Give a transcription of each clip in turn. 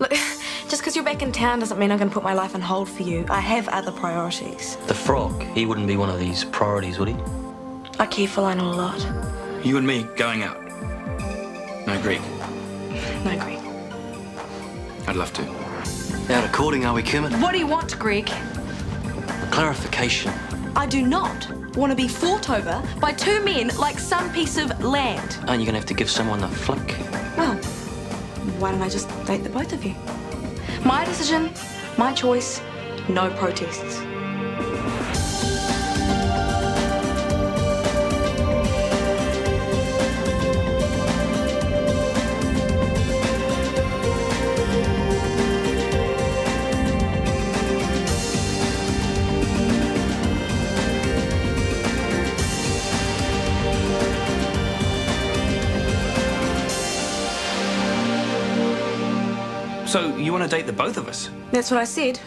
Look, just because you're back in town doesn't mean I'm going to put my life on hold for you. I have other priorities. The frog, he wouldn't be one of these priorities, would he? I care for Lionel a lot. You and me going out. No Greek. No, Greg. I'd love to. Out of courting, are we, Kermit? What do you want, Greg? Clarification. I do not want to be fought over by two men like some piece of land. Aren't you going to have to give someone the flick? Well, why don't I just date the both of you? My decision, my choice, no protests. So, you want to date the both of us? That's what I said.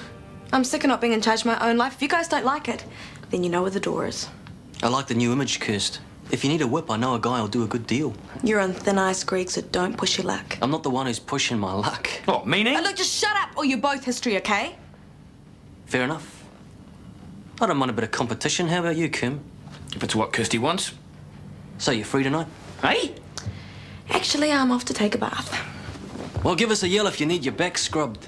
I'm sick of not being in charge of my own life. If you guys don't like it, then you know where the door is. I like the new image, Kirsty. If you need a whip, I know a guy who'll do a good deal. You're on thin ice, Greg, so don't push your luck. I'm not the one who's pushing my luck. What, meaning? Oh, look, just shut up or you're both history, okay? Fair enough. I don't mind a bit of competition. How about you, Kim? If it's what Kirsty wants. So you're free tonight? Hey? Actually, I'm off to take a bath. Well, give us a yell if you need your back scrubbed.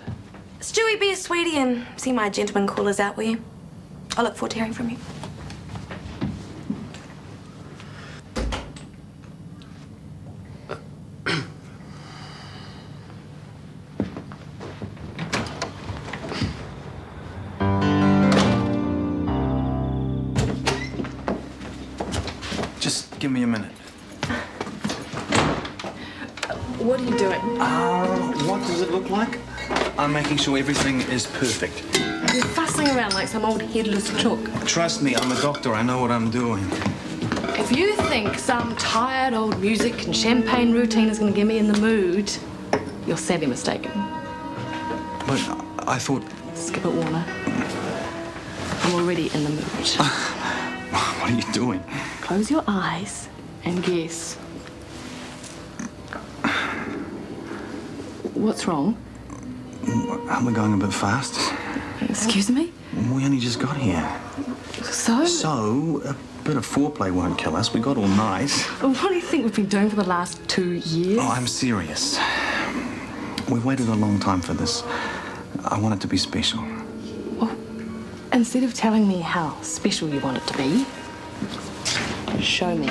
Stewie, be a sweetie and see my gentleman callers out, will you? I look forward to hearing from you. Just give me a minute. What are you doing? What does it look like? I'm making sure everything is perfect. You're fussing around like some old headless chook. Trust me, I'm a doctor. I know what I'm doing. If you think some tired old music and champagne routine is going to get me in the mood, you're sadly mistaken. But I thought... Skip it, Warner. I'm already in the mood. What are you doing? Close your eyes and guess. What's wrong? Aren't we going a bit fast? Excuse me? We only just got here. So? So, a bit of foreplay won't kill us. We got all night. What do you think we've been doing for the last 2 years? Oh, I'm serious. We've waited a long time for this. I want it to be special. Well, instead of telling me how special you want it to be, show me.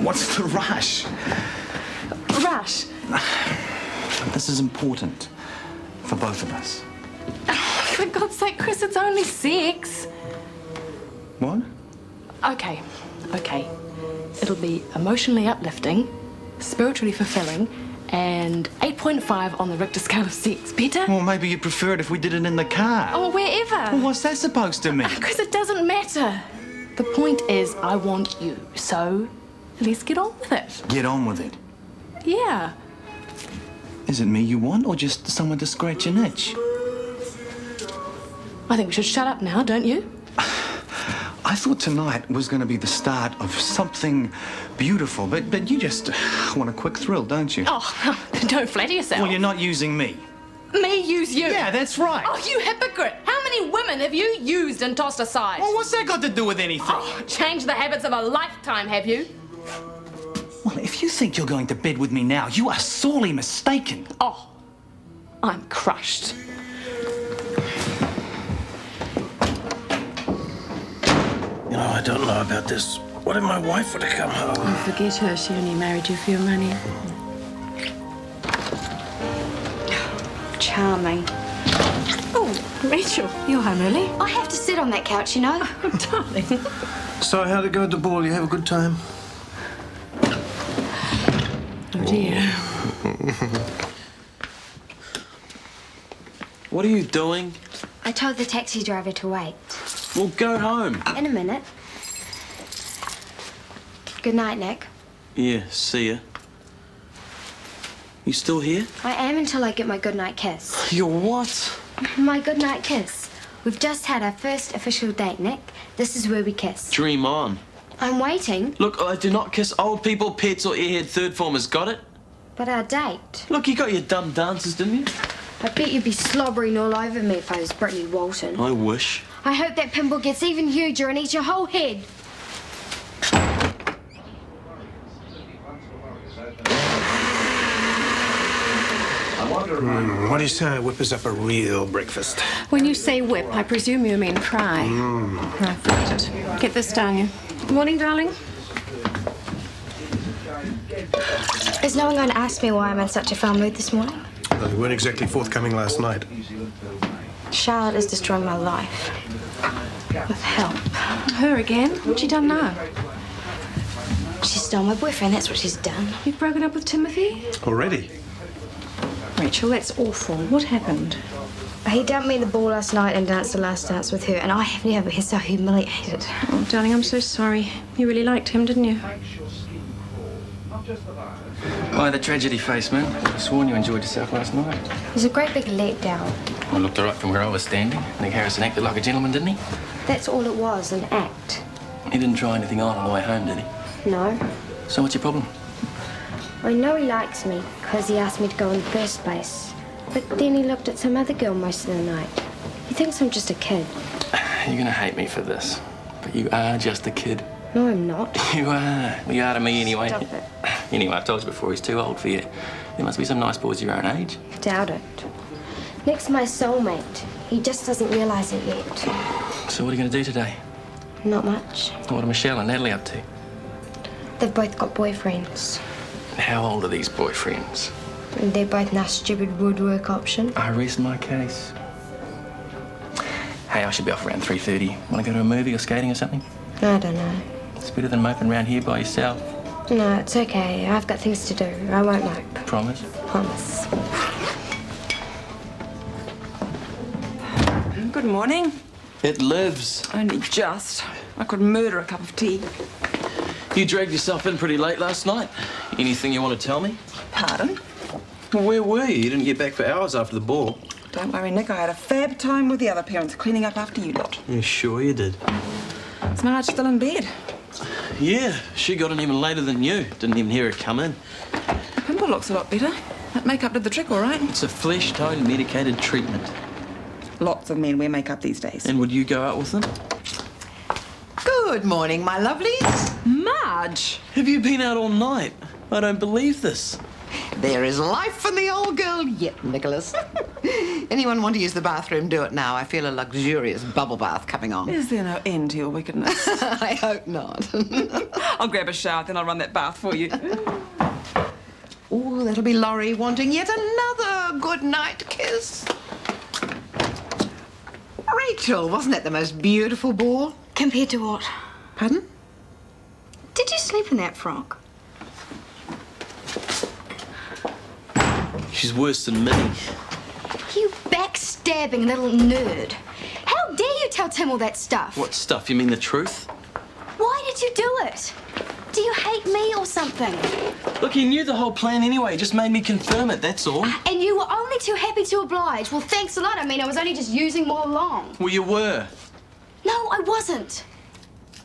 What's the rush? Rush? This is important for both of us. For God's sake, Chris, it's only 6. What? Okay. It'll be emotionally uplifting, spiritually fulfilling, and 8.5 on the Richter scale of sex. Better? Well, maybe you'd prefer it if we did it in the car. Oh, wherever. Well, what's that supposed to mean? Because it doesn't matter. The point is, I want you, so let's get on with it. Get on with it. Yeah. Is it me you want, or just someone to scratch an itch? I think we should shut up now, don't you? I thought tonight was going to be the start of something beautiful, but you just want a quick thrill, don't you? Oh, don't flatter yourself. Well, you're not using me. Me use you? Yeah, that's right. Oh, you hypocrite. How many women have you used and tossed aside? Well, what's that got to do with anything? Oh, changed the habits of a lifetime, have you? Well, if you think you're going to bed with me now, you are sorely mistaken. Oh, I'm crushed. You know, I don't know about this. What if my wife were to come home? Oh, forget her. She only married you for your money. Charming. Oh, Rachel, you're home early. I have to sit on that couch, you know. Oh, darling. So, how'd it go at the ball? You have a good time? Oh, dear. What are you doing? I told the taxi driver to wait. Well, go home. In a minute. Good night, Nick. Yeah, see ya. You still here? I am until I get my goodnight kiss. Your what? My goodnight kiss. We've just had our first official date, Nick. This is where we kiss. Dream on. I'm waiting. Look, I do not kiss old people, pets, or airhead third formers. Got it? But our date. Look, you got your dumb dances, didn't you? I bet you'd be slobbering all over me if I was Brittany Walton. I wish. I hope that pimple gets even huger and eats your whole head. What do you say? Whip us up a real breakfast. When you say whip, I presume you mean cry. I forget it. Get this down, you. Morning, darling. Is no one going to ask me why I'm in such a foul mood this morning? Well, you weren't exactly forthcoming last night. Charlotte is destroying my life. With help. Her again? What's she done now? She stole my boyfriend, that's what she's done. You've broken up with Timothy? Already? Rachel, that's awful. What happened? He dumped me in the ball last night and danced the last dance with her, and I have never been so humiliated. Oh, darling, I'm so sorry. You really liked him, didn't you? Why the tragedy face, man? I sworn you enjoyed yourself last night. It was a great big letdown. I looked all right from where I was standing. Nick Harrison acted like a gentleman, didn't he? That's all it was, an act. He didn't try anything on the way home, did he? No. So what's your problem? I know he likes me because he asked me to go in the first place. But then he looked at some other girl most of the night. He thinks I'm just a kid. You're gonna hate me for this, but you are just a kid. No, I'm not. You are. Well, you are to me anyway. Stop it. Anyway, I've told you before, he's too old for you. There must be some nice boys your own age. Doubt it. Nick's my soulmate. He just doesn't realise it yet. So what are you gonna do today? Not much. What are Michelle and Natalie up to? They've both got boyfriends. How old are these boyfriends? And they're both now stupid woodwork option. I rest my case. Hey, I should be off around 3:30. Want to go to a movie or skating or something? I don't know. It's better than moping around here by yourself. No, it's okay. I've got things to do. I won't mope. Promise? Promise. Good morning. It lives. Only just. I could murder a cup of tea. You dragged yourself in pretty late last night. Anything you want to tell me? Pardon? Well, where were you? You didn't get back for hours after the ball. Don't worry, Nick. I had a fab time with the other parents cleaning up after you lot. You sure you did? Is Marge still in bed? Yeah, she got in even later than you. Didn't even hear her come in. The pimple looks a lot better. That makeup did the trick, all right. It's a flesh-tone medicated treatment. Lots of men wear makeup these days. And would you go out with them? Good morning, my lovelies. Marge! Have you been out all night? I don't believe this. There is life in the old girl yet, Nicholas. Anyone want to use the bathroom, do it now. I feel a luxurious bubble bath coming on. Is there no end to your wickedness? I hope not. I'll grab a shower, then I'll run that bath for you. Oh, that'll be Laurie wanting yet another good night kiss. Rachel, wasn't that the most beautiful ball? Compared to what? Pardon? Did you sleep in that frock? She's worse than me. You backstabbing little nerd. How dare you tell Tim all that stuff? What stuff? You mean the truth? Why did you do it? Do you hate me or something? Look, he knew the whole plan anyway. He just made me confirm it, that's all. And you were only too happy to oblige. Well, thanks a lot. I mean, I was only just using more along. Well, you were. No, I wasn't.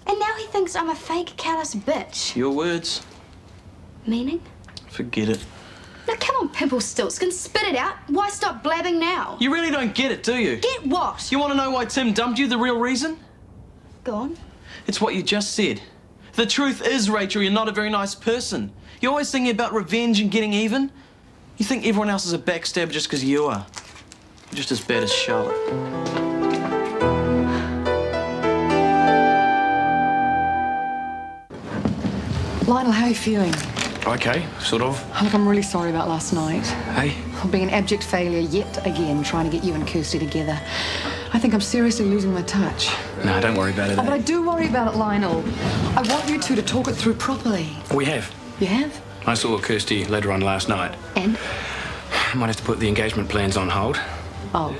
And now he thinks I'm a fake, callous bitch. Your words. Meaning? Forget it. Now, come on, Pimple Stiltskin, spit it out. Why stop blabbing now? You really don't get it, do you? Get what? You want to know why Tim dumped you, the real reason? Go on. It's what you just said. The truth is, Rachel, you're not a very nice person. You're always thinking about revenge and getting even. You think everyone else is a backstabber just because you are. You're just as bad as Charlotte. Lionel, how are you feeling? Okay, sort of. Look, I'm really sorry about last night. Hey? I'm being an abject failure yet again, trying to get you and Kirsty together. I think I'm seriously losing my touch. No, don't worry about it. But I do worry about it, Lionel. I want you two to talk it through properly. We have. You have? I saw Kirsty later on last night. And? Might have to put the engagement plans on hold. Oh,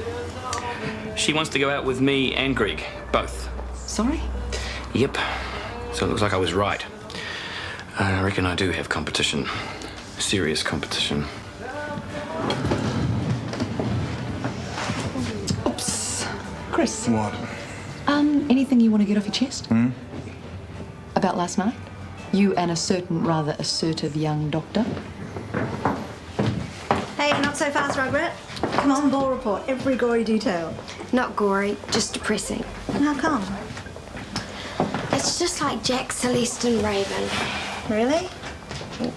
She wants to go out with me and Greg, both. sorry? Yep. So it looks like I was right. I reckon I do have competition. Serious competition. Oops. Chris, What? anything you want to get off your chest? About last night? You and a certain rather assertive young doctor? Hey, not so fast, Rugrat. Come on, ball report. Every gory detail. Not gory, just depressing. How come? It's just like Jack, Celeste and Raven. Really?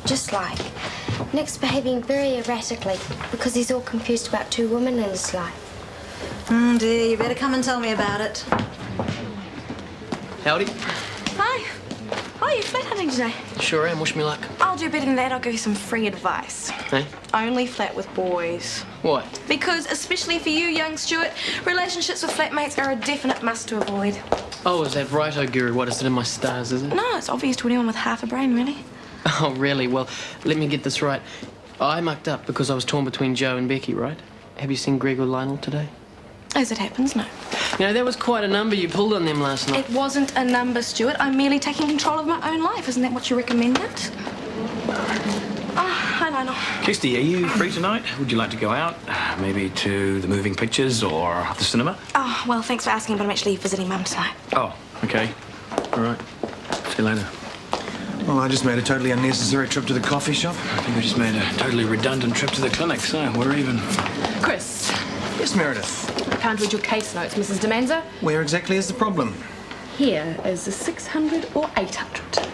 Just like. Nick's behaving very erratically because he's all confused about two women in his life. Oh dear, you better come and tell me about it. Howdy. Hi. Oh, you're flat hunting today. Sure am. Wish me luck. I'll do better than that. I'll give you some free advice. Hey? Only flat with boys. What? Because, especially for you, young Stuart, relationships with flatmates are a definite must to avoid. Oh, is that right, oh Guru? What is it in my stars, is it? No, it's obvious to anyone with half a brain, really. Oh, really? Well, let me get this right. I mucked up because I was torn between Joe and Becky, right? Have you seen Greg or Lionel today? As it happens, no. You know, that was quite a number you pulled on them last night. It wasn't a number, Stuart. I'm merely taking control of my own life. Isn't that what you recommended? Hi, Lionel. Kirsty, are you free tonight? Would you like to go out? Maybe to the moving pictures or the cinema? Oh, well, thanks for asking, but I'm actually visiting Mum tonight. Oh, okay. All right. See you later. Well, I just made a totally unnecessary trip to the coffee shop. I think I just made a totally redundant trip to the clinic, so we're even. Chris, Yes, Meredith. I can't read your case notes, Mrs. Demanza. Where exactly is the problem? Here is a 600 or 800.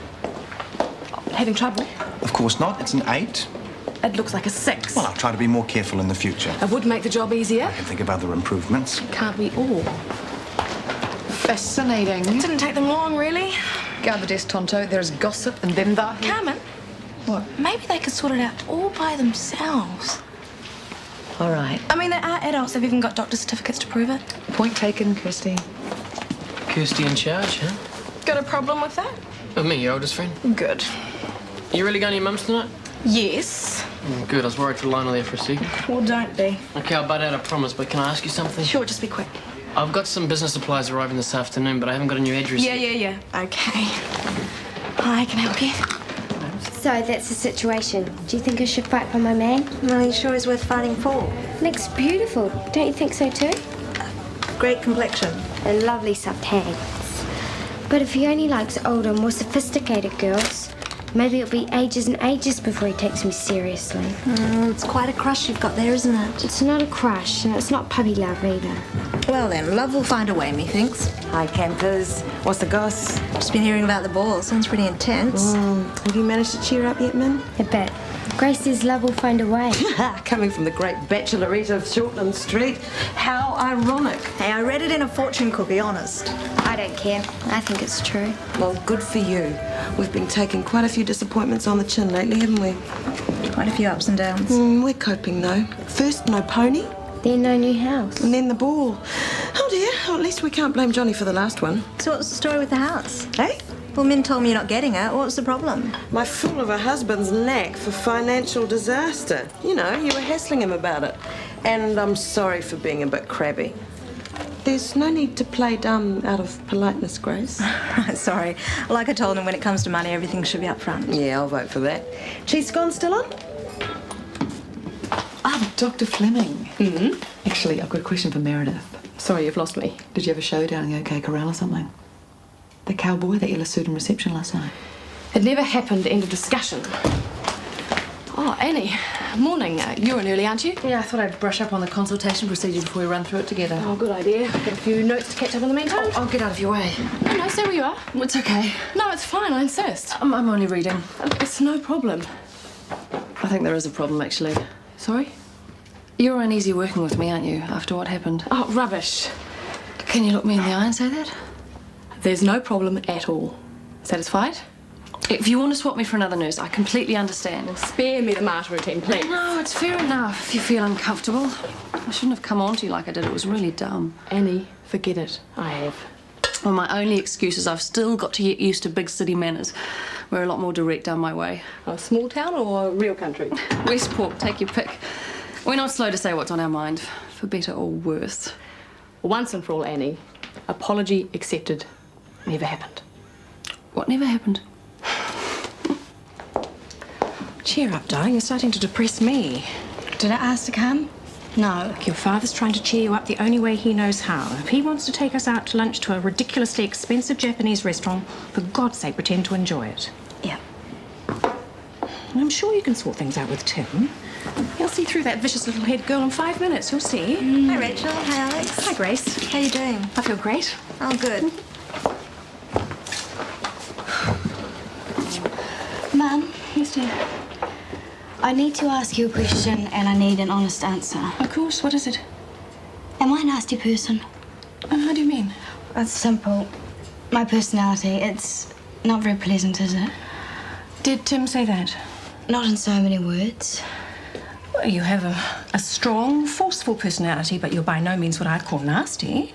Having trouble? Of course not. It's an 8. It looks like a 6. Well, I'll try to be more careful in the future. It would make the job easier. I can think of other improvements. Can't we all? Fascinating. Didn't take them long, really. Go on the desk, Tonto. There's gossip and then that. Carmen? What? Maybe they could sort it out all by themselves. All right. I mean, they are adults. They've even got doctor certificates to prove it. Point taken, Kirsty. Kirsty in charge, huh? Got a problem with that? With me, your oldest friend? Good. You really going to your mum's tonight? Yes. Good, I was worried for Lionel there for a second. Well, don't be. Okay, I'll butt out, I promise, but can I ask you something? Sure, just be quick. I've got some business supplies arriving this afternoon, but I haven't got a new address yet. Yeah. Okay. I can help you. So that's the situation. Do you think I should fight for my man? Well, he sure is worth fighting for. Nick's beautiful. Don't you think so too? Great complexion. And lovely soft hands. But if he only likes older, more sophisticated girls, maybe it'll be ages and ages before he takes me seriously. It's quite a crush you've got there, isn't it? It's not a crush, and it's not puppy love either. Well then, love will find a way, methinks. Hi, campers. What's the goss? Just been hearing about the ball. Sounds pretty intense. Have you managed to cheer up yet, Min? A bit. Grace says love will find a way. Coming from the great bachelorette of Shortland Street. How ironic. Hey, I read it in a fortune cookie, honest. I don't care. I think it's true. Well, good for you. We've been taking quite a few disappointments on the chin lately, haven't we? Quite a few ups and downs. We're coping, though. First, no pony. Then no new house. And then the ball. Oh, dear. Well, at least we can't blame Johnny for the last one. So what's the story with the house? Hey? Well, Min told me you're not getting it. What's the problem? My fool of a husband's knack for financial disaster. You know, you were hassling him about it. And I'm sorry for being a bit crabby. There's no need to play dumb out of politeness, Grace. Right, sorry. Like I told him, when it comes to money, everything should be up front. Yeah, I'll vote for that. Cheese scone still on? Ah, Dr. Fleming. Actually, I've got a question for Meredith. Sorry, you've lost me. Did you have a show down in the OK Corral or something? The cowboy that you lassoed in reception last night? It never happened. End of discussion. Oh, Annie. Morning. You're in early, aren't you? Yeah, I thought I'd brush up on the consultation procedure before we run through it together. Oh, good idea. Got a few notes to catch up in the meantime. I'll get out of your way. No, stay where you are. It's okay. No, it's fine. I insist. I'm only reading. It's no problem. I think there is a problem, actually. Sorry? You're uneasy working with me, aren't you, after what happened? Oh, rubbish. Can you look me in the eye and say that? There's no problem at all. Satisfied? If you want to swap me for another nurse, I completely understand. Well, spare me the martyr routine, please. No, it's fair enough if you feel uncomfortable. I shouldn't have come on to you like I did. It was really dumb. Annie, forget it. I have. Well, my only excuse is I've still got to get used to big city manners. We're a lot more direct down my way. A small town or real country? Westport, take your pick. We're not slow to say what's on our mind, for better or worse. Once and for all, Annie, apology accepted. Never happened. What never happened? Cheer up, darling. You're starting to depress me. Did I ask to come? No. Look, your father's trying to cheer you up the only way he knows how. If he wants to take us out to lunch to a ridiculously expensive Japanese restaurant, for God's sake, pretend to enjoy it. Yeah. And I'm sure you can sort things out with Tim. He'll see through that vicious little head girl in 5 minutes. You'll see. Hi, Rachel. Hi, Alex. Hi, Grace. How you doing? I feel great. Oh, good. Mum. Yes, dear. I need to ask you a question and I need an honest answer. Of course. What is it? Am I a nasty person? How do you mean? It's simple. My personality, it's not very pleasant, is it? Did Tim say that? Not in so many words. Well, you have a strong, forceful personality, but you're by no means what I'd call nasty.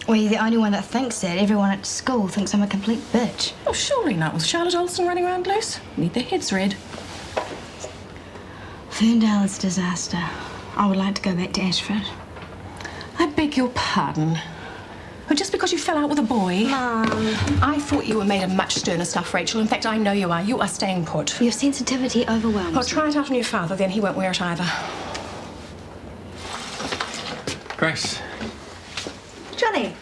Well, you're the only one that thinks that. Everyone at school thinks I'm a complete bitch. Oh, surely not with Charlotte Olsen running around loose. Need their heads read. Ferndale's disaster. I would like to go back to Ashford. I beg your pardon. Oh, just because you fell out with a boy? Mum. I thought you were made of much sterner stuff, Rachel. In fact, I know you are. You are staying put. Your sensitivity overwhelms Well, try it out on your father, then he won't wear it either. Grace, Johnny,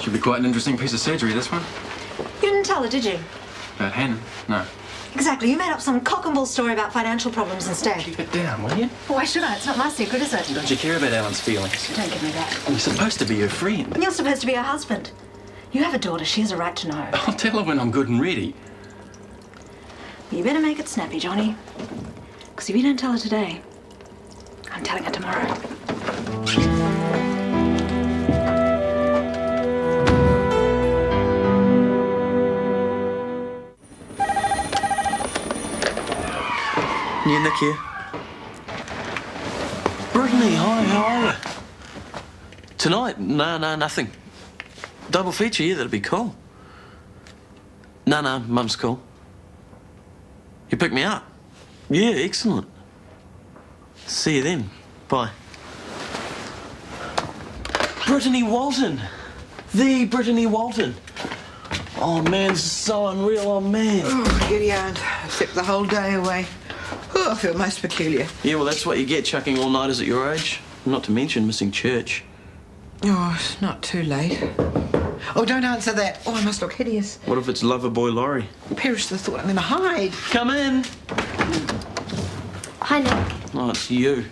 should be quite an interesting piece of surgery, this one. you didn't tell her, did you? About Hannah? No. Exactly. You made up some cock and bull story about financial problems instead. Keep it down, will you? Why should I? It's not my secret, is it? Don't you care about Alan's feelings? Don't give me that. You're supposed to be her friend. You're supposed to be her husband. You have a daughter. She has a right to know. I'll tell her when I'm good and ready. You better make it snappy, Johnny. Because if you don't tell her today, I'm telling her tomorrow. Yeah, Nick here. Brittany, hi, how are you? Tonight? No, nothing. Double feature, yeah, that'd be cool. No, Mum's cool. You pick me up? Yeah, excellent. See you then. Bye. Brittany Walton. The Brittany Walton. Oh, man, this is so unreal. Oh, man. Oh, giddy aunt. Slept the whole day away. Oh, I feel most peculiar. Yeah, well, that's what you get chucking all-nighters at your age. Not to mention missing church. Oh, it's not too late. Oh, don't answer that. Oh, I must look hideous. What if it's lover boy Laurie? Perish the thought I'm going to hide. Come in. Hi, Nick. Oh, it's you.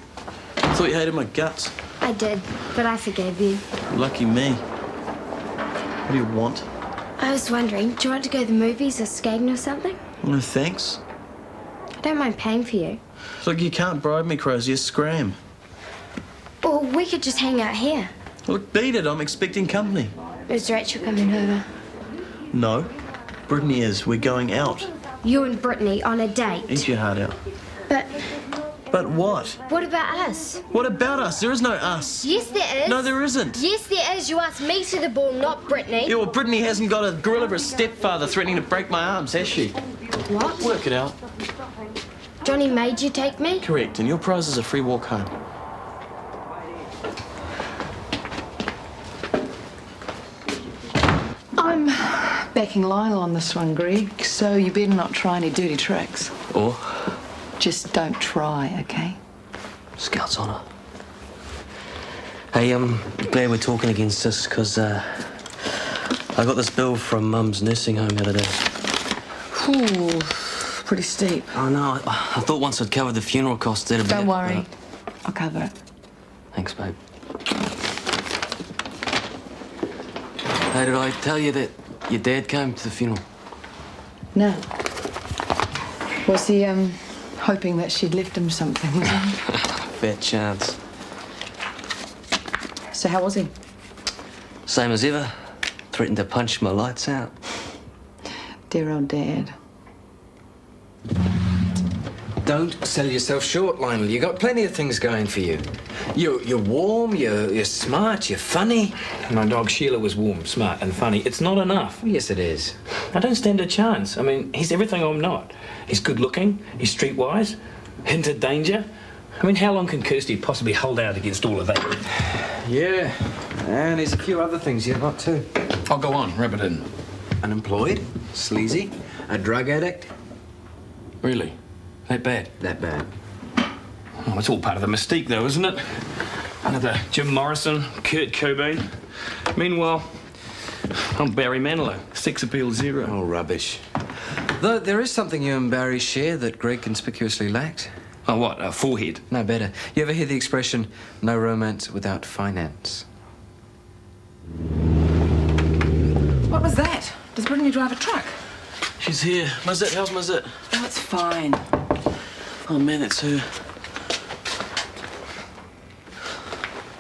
I thought you hated my guts. I did, but I forgave you. Lucky me. What do you want? I was wondering, do you want to go to the movies or skating or something? No, thanks. I don't mind paying for you. Look, you can't bribe me, Crozier. Scram. Or we could just hang out here. Look, beat it. I'm expecting company. Is Rachel coming over? No. Brittany is. We're going out. You and Brittany on a date. Eat your heart out. But what? what about us? What about us? There is no us. Yes, there is. No, there isn't. Yes, there is. You asked me to the ball, not Brittany. Yeah, well, Brittany hasn't got a gorilla of a stepfather threatening to break my arms, has she? What? Work it out. Johnny made you take me? Correct, and your prize is a free walk home. I'm backing Lionel on this one, Greg, so you better not try any dirty tricks. Or? Just don't try, okay? Scout's honour. Hey, glad we're talking again, sis, because I got this bill from Mum's nursing home the other day. Ooh, pretty steep. Oh, no, I thought once I'd covered the funeral costs, that'd be Don't worry. I'll cover it. Thanks, babe. Hey, did I tell you that your dad came to the funeral? No. Was he, hoping that she'd left him something, was he? Fat chance. So how was he? Same as ever. Threatened to punch my lights out. Dear old Dad. Don't sell yourself short, Lionel. You got plenty of things going for you. You're warm, you're smart, you're funny. My dog Sheila was warm, smart and funny. It's not enough. Yes, it is. I don't stand a chance. I mean, he's everything I'm not. He's good looking, he's streetwise, hint at danger. I mean, how long can Kirsty possibly hold out against all of that? Yeah, and there's a few other things you're not too. I'll go on, rub it in. Unemployed, sleazy, a drug addict. Really? That bad? That bad. Oh, it's all part of the mystique, though, isn't it? Another Jim Morrison, Kurt Cobain. Meanwhile, I'm Barry Manilow, sex appeal zero. Oh, rubbish. Though there is something you and Barry share that Greg conspicuously lacked. Oh, what? A forehead? No, better. You ever hear the expression, no romance without finance? What was that? Does Brittany drive a truck? She's here. Mazit, how's Mazit? Oh, it's fine. Oh, man, that's her.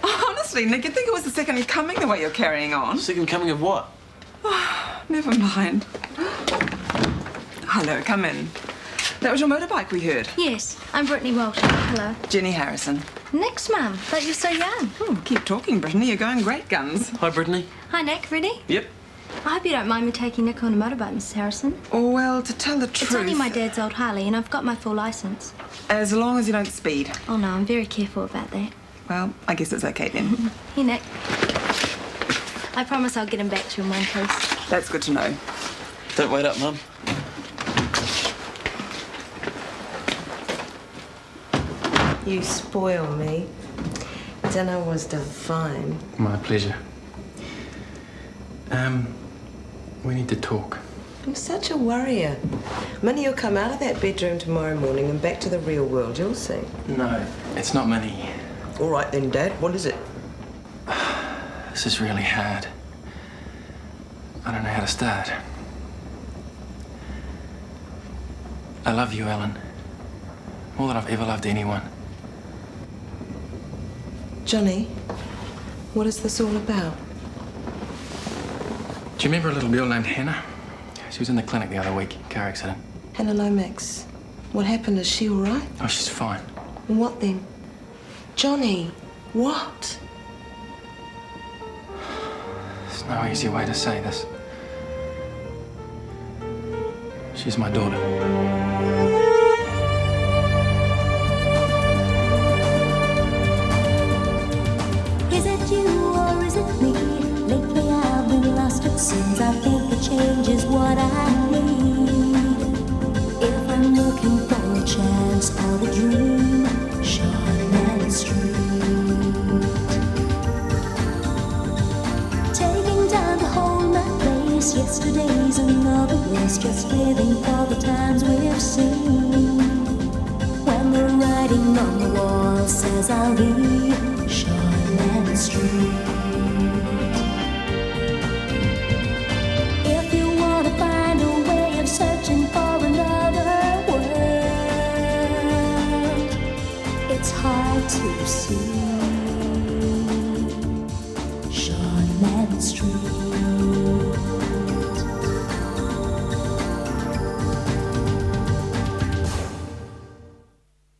Oh, honestly, Nick, you'd think it was the second coming the way you're carrying on. Second coming of what? Oh, never mind. Hello, come in. That was your motorbike we heard. Yes, I'm Brittany Walton. Hello. Jenny Harrison. Next, Mum. But you're so young. Oh, keep talking, Brittany. You're going great guns. Hi, Brittany. Hi, Nick. Ready? Yep. I hope you don't mind me taking Nick on a motorbike, Mrs. Harrison. Oh, well, to tell the truth... It's only my dad's old Harley, and I've got my full licence. As long as you don't speed. Oh, no, I'm very careful about that. Well, I guess it's okay then. Here, Nick. I promise I'll get him back to you in one piece. That's good to know. Don't wait up, Mum. You spoil me. Dinner was divine. My pleasure. We need to talk. You're such a worrier. Minnie, you'll come out of that bedroom tomorrow morning and back to the real world, you'll see. No, it's not Minnie. All right then, Dad. What is it? This is really hard. I don't know how to start. I love you, Ellen. More than I've ever loved anyone. Johnny, what is this all about? Do you remember a little girl named Hannah? She was in the clinic the other week, car accident. Hannah Lomax. What happened? Is she all right? Oh, she's fine. What then? Johnny, what? There's no easy way to say this. She's my daughter. Is it you or is it me? Lately I've been lost it seems. I think a change is what I need. If I'm looking for a chance or a dream, Shortland Street. Taking time to hold my place. Yesterday's another race, just living for the times we've seen. When the writing on the wall says I'll be Shortland Street. If you want to find a way of searching for another world, it's hard to see Shortland Street.